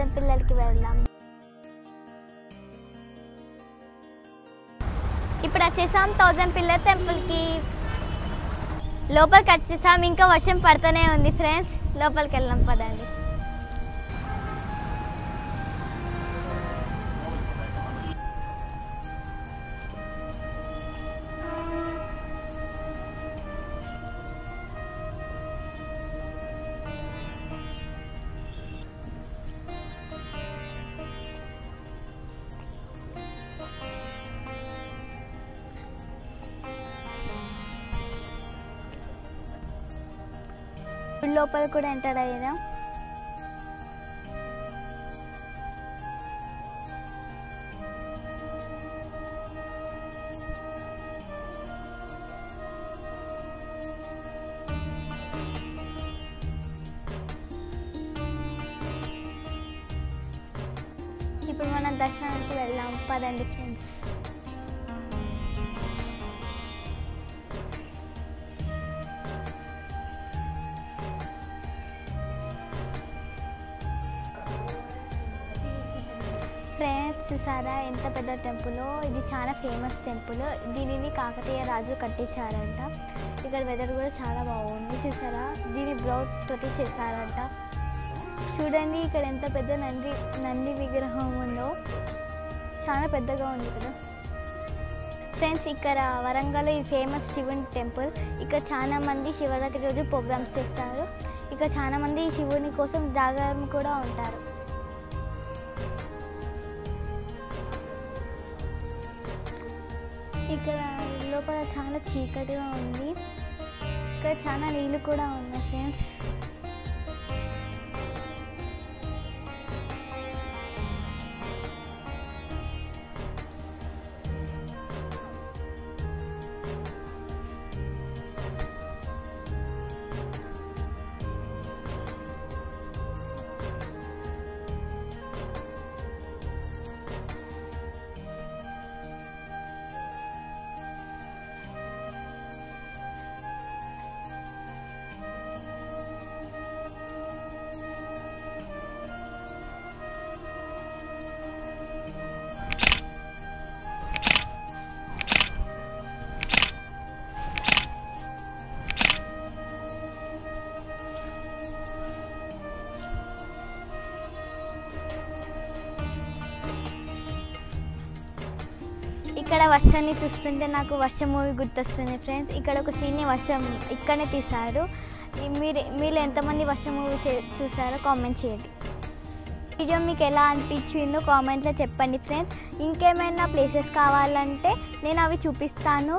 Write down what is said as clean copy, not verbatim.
Thousand పిల్లలకి వెళ్దాం. ఇప్పుడు వచ్చేసాం 1000 పిల్లల టెంపుల్కి. లోపలికి వచ్చేసాం. ఇంకా వర్షం పడుతూనే ఉంది ఫ్రెండ్స్. లోపలికి వెళ్దాం పదండి. లోపల కూడా ఎంటర్ అయ్యాం. ఇప్పుడు మనం దర్శనానికి వెళ్దాం పదండి ఫ్రెండ్స్. ఫ్రెండ్స్ చూసారా ఎంత పెద్ద టెంపుల్. ఇది చాలా ఫేమస్ టెంపుల్. దీనిని కాకతీయ రాజు కట్టించారంట. ఇక్కడ వెదర్ కూడా చాలా బాగుంది. చూసారా దీని బ్రౌట్ తోటి చేశారంట. చూడండి ఇక్కడ ఎంత పెద్ద నంది విగ్రహం ఉందో. చాలా పెద్దగా ఉంది కదా ఫ్రెండ్స్. ఇక్కడ వరంగల్ ఈ ఫేమస్ శివుని టెంపుల్. ఇక్కడ చాలా మంది శివరాత్రి రోజు ప్రోగ్రామ్స్ చేస్తారు. ఇక్కడ చాలా మంది శివుని కోసం జాగరణ కూడా ఉంటారు. ఇక్కడ లోపల చాలా చీకటిగా ఉంది. ఇక్కడ చాలా నీళ్ళు కూడా ఉన్నాయి ఫ్రెండ్స్. ఇక్కడ వర్షాన్ని చూస్తుంటే నాకు వర్షం మూవీ గుర్తొస్తుంది ఫ్రెండ్స్. ఇక్కడ ఒక సీన్ని వర్షం ఇక్కడనే తీశారు. మీరు ఎంతమంది వర్షం మూవీ చూసారో కామెంట్ చేయండి. వీడియో మీకు ఎలా అనిపించిందో కామెంట్లో చెప్పండి ఫ్రెండ్స్. ఇంకేమైనా ప్లేసెస్ కావాలంటే నేను అవి చూపిస్తాను.